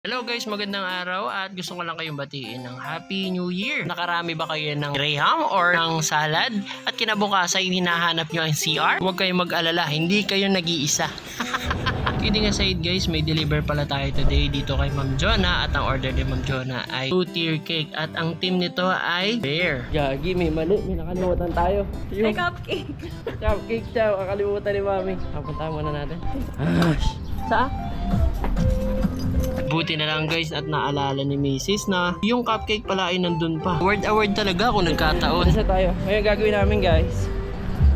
Hello guys, magandang araw at gusto ko lang kayong batiin ng Happy New Year. Nakarami ba kayo ng graham or ng salad? At kinabukasan hinahanap nyo ang CR? Huwag kayong mag-alala, hindi kayo nag-iisa. Kidding aside guys, may deliver pala tayo today dito kay Ma'am Jonah. At ang order ni Ma'am Jonah ay 2-tier cake. At ang team nito ay Bear. Gagi, may mali, may nakalimutan tayo. Ay, cupcake. Cupcake siya, kakalimutan ni Mami. Papuntahan muna natin. Saan? Buti na lang guys at naalala ni Mrs. na yung cupcake pala ay nandun pa. Award talaga kung nagkataon. Nasa tayo. Ngayon gagawin namin guys.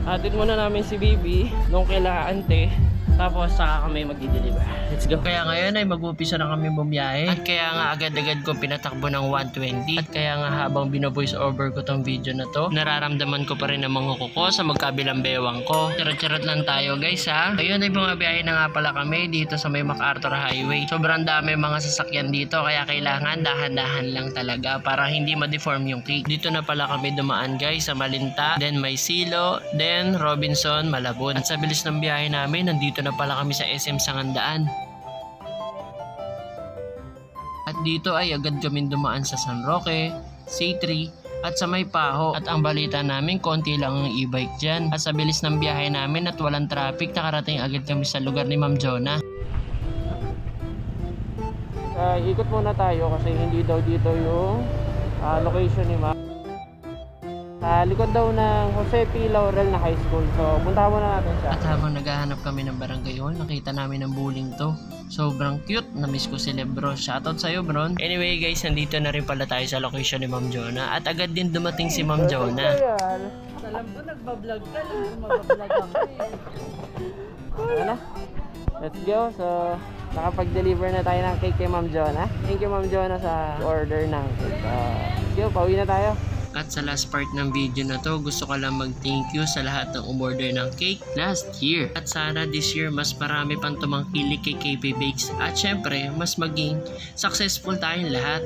Atid muna namin si Bibi nung kila ante. Tapos saka kami magdi-deliver. Let's go. Kaya ngayon ay mag-upisa na kami bumiyahe. At kaya nga agad-agad ko pinatakbo ng 120. At kaya nga habang bino-voice over ko tong video na to, nararamdaman ko pa rin ang mga kuko sa magkabilang bewang ko. Charot-charot lang tayo guys ha. Ayun ay bumabiyahe na nga pala kami dito sa may MacArthur Highway. Sobrang dami mga sasakyan dito kaya kailangan dahan-dahan lang talaga para hindi ma-deform yung cake. Dito na pala kami dumaan guys sa Malinta, then may Silo, then Robinson, Malabon. At sa bilis ng biyahe namin, nandito na pala kami sa SM Sangandaan. At dito ay agad kami dumaan sa San Roque, C3 at sa May Paho. At ang balita namin, konti lang ang e-bike dyan. At sa bilis ng biyahe namin at walang traffic, nakarating agad kami sa lugar ni Ma'am Jonah. Ikot muna tayo kasi hindi daw dito yung location ni Ma'am. Likod daw ng Jose P. Laurel na high school. So, punta muna natin siya. At habang naghahanap kami ng barangay hall, nakita namin ang bulling to. Sobrang cute. Na-miss ko sila bro. Shoutout sa'yo bro. Anyway guys, nandito na rin pala tayo sa location ni Ma'am Jonah. At agad din dumating si Ma'am Jonah. Alam ko, nagbablog ka. Magbablog ako eh. Ano? Let's go. So, nakapag-deliver na tayo ng cake kay Ma'am Jonah. Thank you Ma'am Jonah sa order ng cake. Let's go. Pauwi na tayo. At sa last part ng video na to, gusto ko lang mag-thank you sa lahat ng umorder ng cake last year. At sana this year, mas marami pang tumangkilik kay KB Bakes. At syempre, mas maging successful tayong lahat.